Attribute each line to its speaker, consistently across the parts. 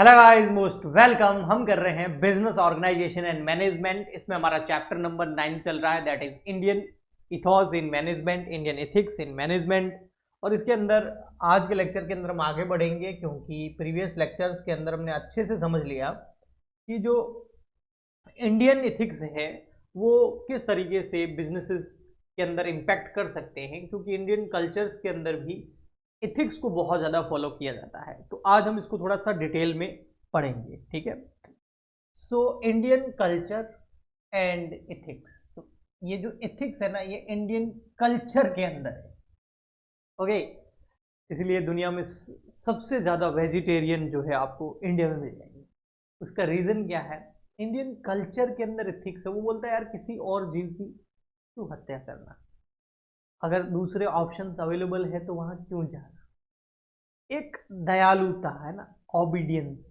Speaker 1: Hello guys, most welcome. हम कर रहे हैं बिजनेस ऑर्गेनाइजेशन एंड मैनेजमेंट। इसमें हमारा चैप्टर नंबर 9 चल रहा है, that is Indian ethos in management, Indian ethics in management. और इसके अंदर आज के लेक्चर के अंदर हम आगे बढ़ेंगे, क्योंकि प्रीवियस लेक्चर्स के अंदर हमने अच्छे से समझ लिया कि जो इंडियन एथिक्स है वो किस तरीके से बिजनेसेस के अंदर इम्पैक्ट कर सकते हैं, क्योंकि इंडियन कल्चर्स के अंदर भी एथिक्स को बहुत ज़्यादा फॉलो किया जाता है। तो आज हम इसको थोड़ा सा डिटेल में पढ़ेंगे, ठीक है। So Indian culture and ethics, तो ये जो एथिक्स है ना, ये इंडियन कल्चर के अंदर है, ओके। इसलिए दुनिया में सबसे ज़्यादा वेजिटेरियन जो है आपको इंडिया में मिल जाएंगे। उसका रीज़न क्या है? इंडियन कल्चर के अंदर एथिक्स है। वो बोलता है यार, किसी और जीव की क्यों हत्या करना, अगर दूसरे ऑप्शंस अवेलेबल है तो वहां क्यों जाना। एक दयालुता है ना, ऑबिडियंस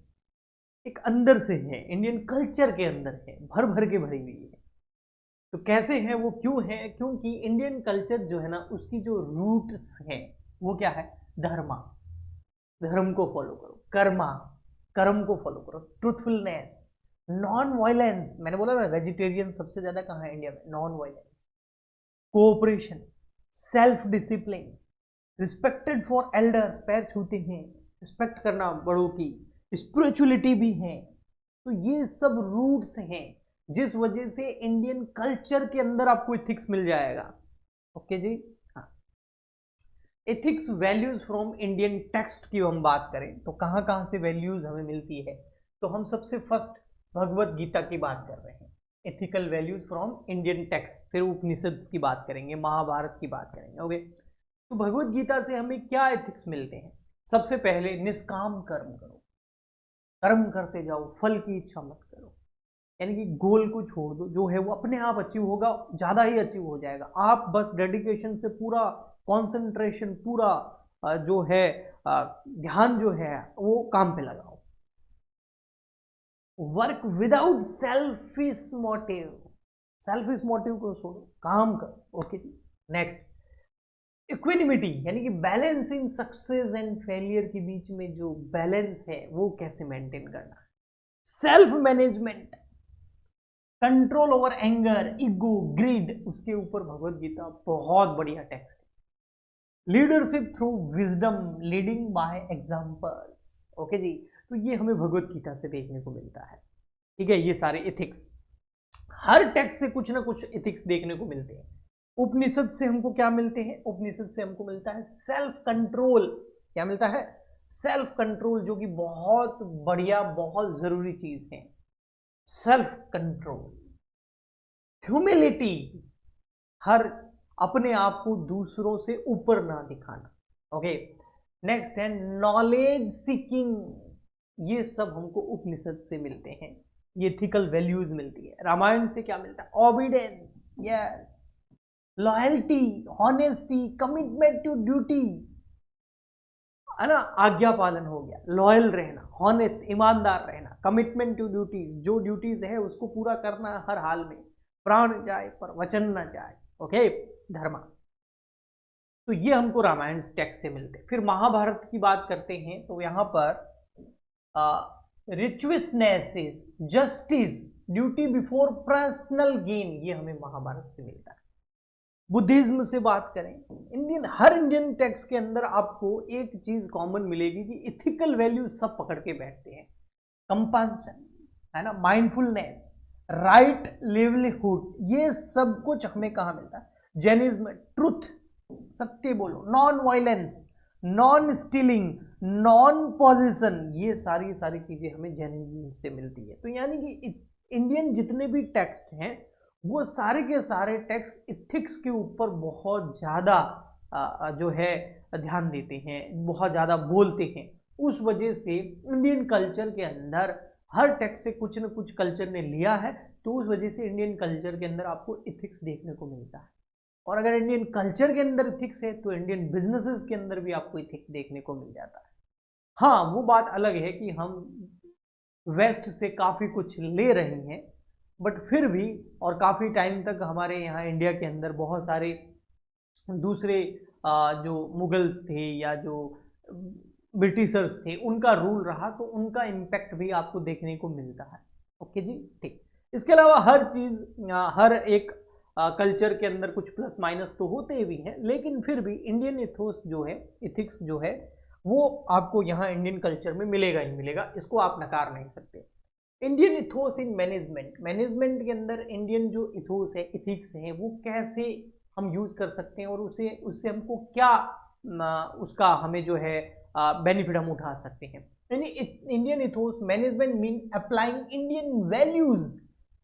Speaker 1: एक अंदर से है, इंडियन कल्चर के अंदर है, भर भर के भरी हुई है। तो कैसे है वो, क्यों है? क्योंकि इंडियन कल्चर जो है ना, उसकी जो रूट्स है वो क्या है? धर्मा, धर्म को फॉलो करो, कर्मा, कर्म को फॉलो करो, ट्रूथफुलनेस, नॉन वायलेंस। मैंने बोला ना, वेजिटेरियन सबसे ज्यादा कहाँ है इंडिया में? Non violence, cooperation, self discipline, respected for elders, पैर छूते हैं, रिस्पेक्ट करना बड़ों की, स्पिरिचुअलिटी भी है। तो ये सब रूट्स हैं जिस वजह से इंडियन कल्चर के अंदर आपको एथिक्स मिल जाएगा, ओके जी। हाँ, ethics values from Indian text की हम बात करें तो कहाँ कहाँ से वैल्यूज हमें मिलती है, तो हम सबसे फर्स्ट भगवत गीता की बात कर रहे हैं। Ethical values from Indian text, फिर उपनिषद की बात करेंगे, महाभारत की बात करेंगे, ओके। तो भगवत गीता से हमें क्या एथिक्स मिलते हैं? सबसे पहले निष्काम कर्म करो, कर्म करते जाओ, फल की इच्छा मत करो। यानी कि गोल को छोड़ दो, जो है वो अपने आप अचीव होगा, ज्यादा ही अचीव हो जाएगा। आप बस डेडिकेशन से पूरा कंसंट्रेशन, पूरा जो है ध्यान जो है वो काम पे लगाओ। Work without selfish motive, selfish motive को छोड़ो, काम करो, ओके जी। नेक्स्ट, इक्विनिमिटी, यानी कि balance in success and failure के बीच में जो बैलेंस है वो कैसे मेंटेन करना। Self management, control over anger, ego, greed, उसके ऊपर भगवत गीता बहुत बढ़िया टेक्स्ट है। Leadership through wisdom, leading by examples, okay जी। तो ये हमें भगवत गीता से देखने को मिलता है, ठीक है। ये सारे एथिक्स, हर टेक्स्ट से कुछ ना कुछ एथिक्स देखने को मिलते हैं। उपनिषद से हमको क्या मिलते हैं? उपनिषद से हमको मिलता है सेल्फ कंट्रोल। क्या मिलता है? सेल्फ कंट्रोल, जो कि बहुत बढ़िया, बहुत जरूरी चीज है। सेल्फ कंट्रोल, ह्यूमिलिटी, हर अपने आप को दूसरों से ऊपर ना दिखाना, ओके। नेक्स्ट है नॉलेज सीकिंग, ये सब हमको उपनिषद से मिलते हैं, ये एथिकल वैल्यूज मिलती है। रामायण से क्या मिलता है? Obedience, yes, loyalty, honesty, commitment to duty, है ना, आज्ञा पालन हो गया, लॉयल रहना, हॉनेस्ट, ईमानदार रहना, कमिटमेंट टू ड्यूटीज, जो ड्यूटीज है उसको पूरा करना हर हाल में, प्राण जाए पर वचन न जाए, ओके, धर्मा। तो ये हमको रामायण टेक्स्ट से मिलते हैं। फिर महाभारत की बात करते हैं तो यहां पर righteousness, justice, duty before personal gain, ये हमें महाभारत से मिलता है। बुद्धिज्म से बात करें, हर इंडियन टेक्स्ट के अंदर आपको एक चीज कॉमन मिलेगी कि इथिकल वैल्यू सब पकड़ के बैठते हैं। कंपैशन, है ना, माइंडफुलनेस, राइट लिवलीहुड, ये सब कुछ हमें कहां मिलता है? जैनिज्म, ट्रुथ, सत्य बोलो, non violence, non stealing, non position, ये सारी सारी चीजें हमें जैनिज्म से मिलती है। तो यानी कि इंडियन जितने भी टेक्स्ट हैं वो सारे के सारे टेक्स्ट इथिक्स के ऊपर बहुत ज़्यादा जो है ध्यान देते हैं, बहुत ज़्यादा बोलते हैं। उस वजह से इंडियन कल्चर के अंदर हर टेक्स्ट से कुछ न कुछ कल्चर ने लिया है, तो उस वजह से इंडियन कल्चर के अंदर आपको इथिक्स देखने को मिलता है। और अगर इंडियन कल्चर के अंदर इथिक्स है तो इंडियन बिजनेसेस के अंदर भी आपको इथिक्स देखने को मिल जाता है। हाँ, वो बात अलग है कि हम वेस्ट से काफ़ी कुछ ले रहे हैं, बट फिर भी, और काफ़ी टाइम तक हमारे यहाँ इंडिया के अंदर बहुत सारे दूसरे जो मुगल्स थे या जो ब्रिटिशर्स थे उनका रूल रहा, तो उनका इम्पैक्ट भी आपको देखने को मिलता है। ओके जी, ठीक। इसके अलावा हर चीज, हर एक कल्चर के अंदर कुछ प्लस माइनस तो होते भी हैं, लेकिन फिर भी इंडियन इथोस जो है, इथिक्स जो है, वो आपको यहाँ इंडियन कल्चर में मिलेगा ही मिलेगा, इसको आप नकार नहीं सकते। Indian ethos in management, management के अंदर इंडियन जो इथोस है, इथिक्स है, वो कैसे हम यूज कर सकते हैं और उसे उससे हमको क्या उसका हमें जो है बेनिफिट हम उठा सकते हैं। यानी Indian ethos management mean applying Indian values,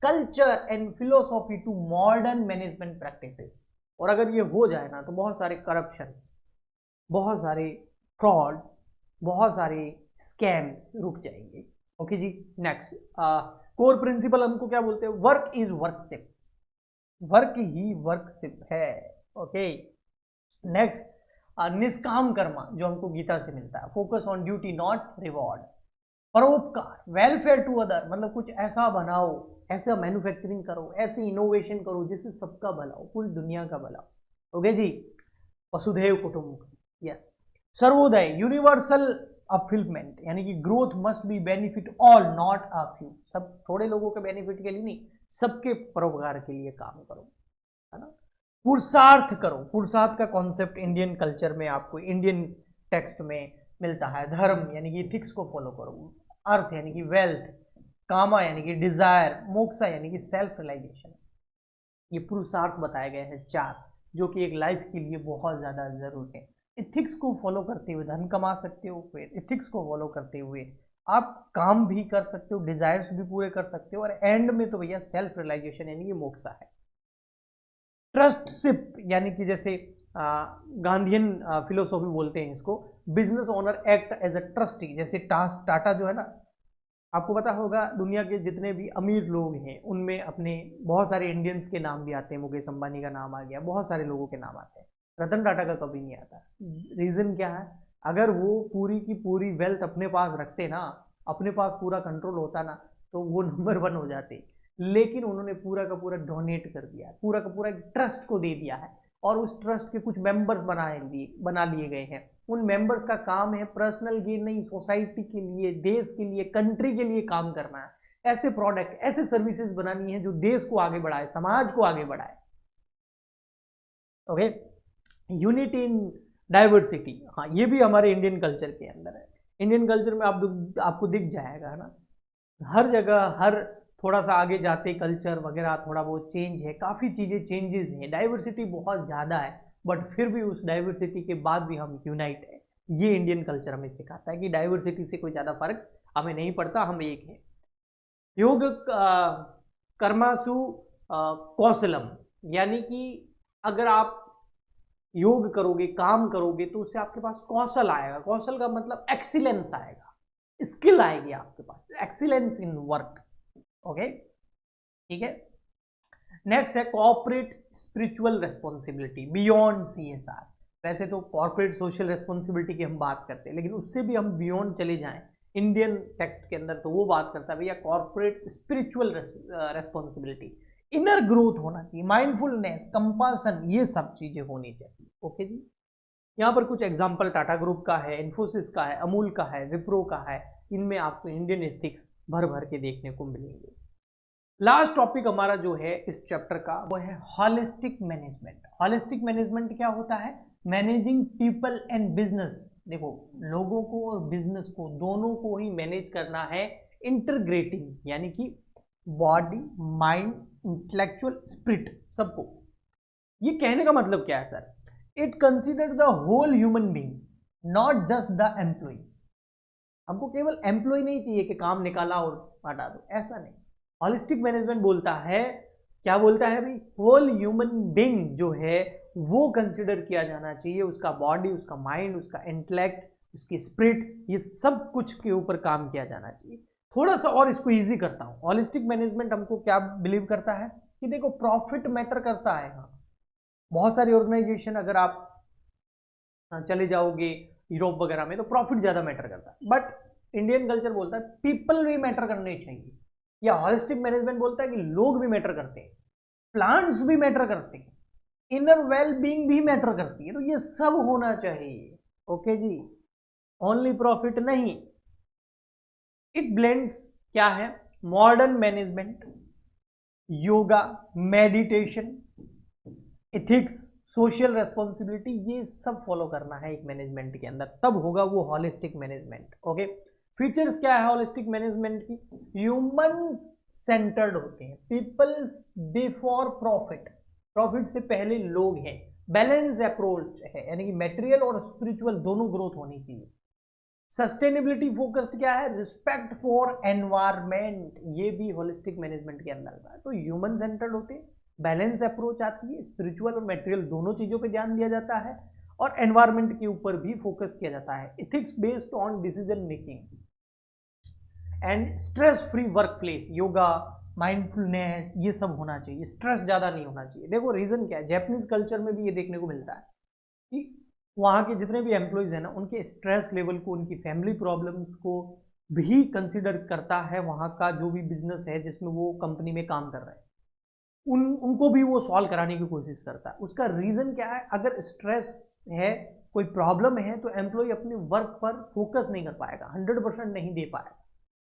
Speaker 1: culture and philosophy to modern management practices. और अगर ये हो जाए ना, तो बहुत सारे करप्शंस, बहुत सारे फ्रॉड्स, बहुत सारे स्कैम्स रुक जाएंगे। ओके जी, नेक्स्ट कोर प्रिंसिपल हमको क्या बोलते हैं? Work is worship, work he worship है। ओके, नेक्स्ट निष्काम कर्मा जो हमको गीता से मिलता है, focus on duty not reward. परोपकार, वेलफेयर टू अदर, मतलब कुछ ऐसा बनाओ, ऐसा मैन्युफैक्चरिंग करो, ऐसी इनोवेशन करो जिससे सबका भला हो, पूरी दुनिया का भला हो। ओके जी, वसुधैव कुटुंबकम, यस। सर्वोदय, यूनिवर्सल अपफिलमेंट, यानी कि growth must be benefit all not a few, सब थोड़े लोगों के बेनिफिट के लिए नहीं, सबके परोपकार के लिए काम करो, है ना। पुरुषार्थ करो, पुरुषार्थ का कॉन्सेप्ट इंडियन कल्चर में आपको, इंडियन टेक्स्ट में मिलता है। धर्म यानी कि इथिक्स को फॉलो करो, अर्थ यानी कि वेल्थ, कामा यानी कि डिजायर, मोक्षा यानी कि सेल्फ रियलाइजेशन। ये पुरुषार्थ बताए गए हैं 4, जो कि एक लाइफ के लिए बहुत ज्यादा जरूरी है। इथिक्स को फॉलो करते हुए धन कमा सकते हो, फिर इथिक्स को फॉलो करते हुए आप काम भी कर सकते हो, डिजायर्स भी पूरे कर सकते हो, और एंड में तो भैया सेल्फ रियलाइजेशन यानी कि मोक्षा है। ट्रस्टशिप यानी कि जैसे गांधीयन फिलोसॉफी बोलते हैं इसको, business owner act as a trustee. जैसे टाटा जो है ना, आपको पता होगा दुनिया के जितने भी अमीर लोग हैं उनमें अपने बहुत सारे इंडियंस के नाम भी आते हैं, मुकेश अंबानी का नाम आ गया, बहुत सारे लोगों के नाम आते हैं, रतन टाटा का कभी नहीं आता। रीजन क्या है? अगर वो पूरी की पूरी वेल्थ अपने पास रखते ना, अपने पास पूरा कंट्रोल होता ना, तो वो नंबर 1 हो जाते। लेकिन उन्होंने पूरा का पूरा डोनेट कर दिया, पूरा का पूरा ट्रस्ट को दे दिया है, और उस ट्रस्ट के कुछ मेंबर्स बना लिए गए हैं। उन मेंबर्स का काम है पर्सनल गेन नहीं, सोसाइटी के लिए, देश के लिए, कंट्री के लिए काम करना है। ऐसे प्रोडक्ट, ऐसे सर्विसेज बनानी है जो देश को आगे बढ़ाए, समाज को आगे बढ़ाए। ओके, यूनिटी इन डाइवर्सिटी, हाँ ये भी हमारे इंडियन कल्चर के अंदर है। इंडियन कल्चर में आपको दिख जाएगा, है ना, हर जगह, हर थोड़ा सा आगे जाते कल्चर वगैरह थोड़ा बहुत चेंज है, काफ़ी चीज़ें चेंजेस हैं, डाइवर्सिटी बहुत ज़्यादा है, बट फिर भी उस डाइवर्सिटी के बाद भी हम यूनाइट है। ये इंडियन कल्चर हमें सिखाता है कि डाइवर्सिटी से कोई ज़्यादा फर्क हमें नहीं पड़ता, हम एक है। योग कर्मासु कौशलम, यानी कि अगर आप योग करोगे, काम करोगे, तो उससे आपके पास कौशल आएगा। कौशल का मतलब एक्सीलेंस आएगा, स्किल आएगी आपके पास, एक्सीलेंस इन वर्क। ओके, ठीक है। नेक्स्ट है corporate spiritual responsibility beyond CSR. वैसे तो कॉर्पोरेट सोशल रेस्पॉन्सिबिलिटी की हम बात करते हैं, लेकिन उससे भी हम बियॉन्ड चले जाएं इंडियन टेक्स्ट के अंदर, तो वो बात करता है भैया corporate spiritual responsibility. Inner growth होना चाहिए, माइंडफुलनेस, कंपल्सन, ये सब चीजें होनी चाहिए। ओके जी, यहाँ पर कुछ एग्जाम्पल टाटा ग्रुप का है, इन्फोसिस का है, अमूल का है, विप्रो का है, इनमें आपको इंडियन एथिक्स भर भर के देखने को मिलेंगे। लास्ट टॉपिक हमारा जो है इस चैप्टर का, वो है हॉलिस्टिक मैनेजमेंट। हॉलिस्टिक मैनेजमेंट क्या होता है? Managing people and business. देखो, लोगों को और बिजनेस को, दोनों को ही मैनेज करना है, इंटरग्रेटिंग, यानी कि बॉडी, माइंड, इंटेलेक्चुअल, स्पिरिट, सबको। ये कहने का मतलब क्या है sir? It consider the whole human being, not just the employees. हमको केवल एम्प्लॉय नहीं चाहिए कि काम निकाला और हटा दो, ऐसा नहीं। हॉलिस्टिक मैनेजमेंट बोलता है, क्या बोलता है भाई? होल ह्यूमन बीइंग जो है वो कंसिडर किया जाना चाहिए, उसका बॉडी, उसका माइंड, उसका इंटेलेक्ट, उसकी स्पिरिट, ये सब कुछ के ऊपर काम किया जाना चाहिए। थोड़ा सा और इसको इजी करता हूं। हॉलिस्टिक मैनेजमेंट हमको क्या बिलीव करता है कि देखो, प्रॉफिट मैटर करता है। हाँ, बहुत सारी ऑर्गेनाइजेशन, अगर आप चले जाओगे यूरोप वगैरह में, तो प्रॉफिट ज्यादा मैटर करता है, बट इंडियन कल्चर बोलता है पीपल भी मैटर करने चाहिए। या हॉलिस्टिक मैनेजमेंट बोलता है कि लोग भी मैटर करते हैं, प्लांट्स भी मैटर करते हैं, इनर वेल बीइंग भी मैटर करती है, तो ये सब होना चाहिए। ओके जी, ओनली प्रॉफिट नहीं, इट ब्लेंड्स क्या है, modern management, yoga, meditation, ethics, social responsibility, ये सब फॉलो करना है एक मैनेजमेंट के अंदर, तब होगा वो हॉलिस्टिक मैनेजमेंट। ओके, फीचर्स क्या है हॉलिस्टिक मैनेजमेंट की, ह्यूमंस सेंटर्ड होते हैं, पीपल्स बिफोर प्रॉफिट, प्रॉफिट से पहले लोग हैं, बैलेंस अप्रोच है, यानी कि मेटेरियल और स्पिरिचुअल दोनों ग्रोथ होनी चाहिए। सस्टेनेबिलिटी फोकस्ड क्या है, रिस्पेक्ट फॉर एनवायरमेंट, ये भी होलिस्टिक मैनेजमेंट के अंदर आता है। तो ह्यूमन सेंटर्ड होते हैं, बैलेंस अप्रोच आती है, स्पिरिचुअल और मटेरियल दोनों चीजों पे ध्यान दिया जाता है, और एनवायरमेंट के ऊपर भी फोकस किया जाता है। Ethics based on decision making and stress free work place, yoga, mindfulness, ये सब होना चाहिए, स्ट्रेस ज्यादा नहीं होना चाहिए। देखो रीजन क्या है, जैपनीज कल्चर में भी ये देखने को मिलता है कि वहाँ के जितने भी एम्प्लॉयज हैं ना, उनके स्ट्रेस लेवल को, उनकी फैमिली प्रॉब्लम्स को भी कंसिडर करता है वहाँ का जो भी बिजनेस है जिसमें वो कंपनी में काम कर रहे हैं, उनको भी वो सॉल्व कराने की कोशिश करता है। उसका रीजन क्या है, अगर स्ट्रेस है, कोई प्रॉब्लम है, तो एम्प्लॉय अपने वर्क पर फोकस नहीं कर पाएगा, 100% नहीं दे पाएगा,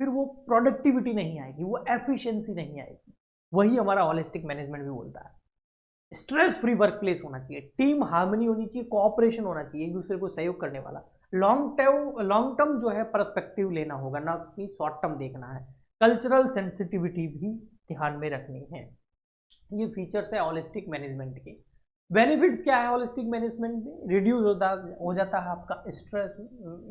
Speaker 1: फिर वो प्रोडक्टिविटी नहीं आएगी, वो एफिशिएंसी नहीं आएगी। वही हमारा हॉलिस्टिक मैनेजमेंट भी बोलता है। स्ट्रेस फ्री वर्क प्लेस होना चाहिए, टीम हार्मनी होनी चाहिए, कोऑपरेशन होना चाहिए, एक दूसरे को सहयोग करने वाला, लॉन्ग टर्म जो है पर्सपेक्टिव लेना होगा, ना कि शॉर्ट टर्म देखना है, कल्चरल सेंसिटिविटी भी ध्यान में रखनी है। ये फीचर्स है हॉलिस्टिक मैनेजमेंट के। बेनिफिट्स क्या है हॉलिस्टिक मैनेजमेंट में, रिड्यूस हो जाता है आपका स्ट्रेस,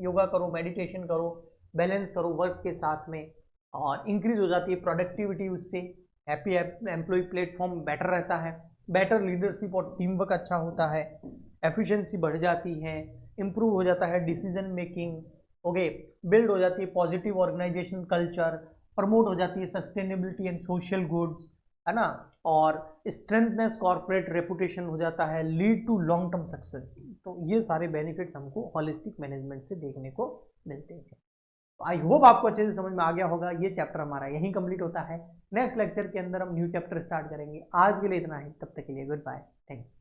Speaker 1: योगा करो, मेडिटेशन करो, बैलेंस करो वर्क के साथ में, और इंक्रीज हो जाती है प्रोडक्टिविटी उससे, हैप्पी एम्प्लॉय प्लेटफॉर्म बेटर रहता है, बेटर लीडरशिप और टीम वर्क अच्छा होता है, एफिशिएंसी बढ़ जाती है, इंप्रूव हो जाता है डिसीजन मेकिंग, ओके, बिल्ड हो जाती है पॉजिटिव ऑर्गेनाइजेशन कल्चर, प्रमोट हो जाती है सस्टेनेबिलिटी एंड सोशल गुड्स, है ना, और स्ट्रेंथनेस कॉर्पोरेट रेपुटेशन हो जाता है, lead to long term success. तो ये सारे बेनिफिट्स हमको हॉलिस्टिक मैनेजमेंट से देखने को मिलते हैं। आई होप आपको अच्छे से समझ में आ गया होगा। ये चैप्टर हमारा यहीं कंप्लीट होता है, नेक्स्ट लेक्चर के अंदर हम न्यू चैप्टर स्टार्ट करेंगे। आज के लिए इतना ही, तब तक के लिए गुड बाय, थैंक यू।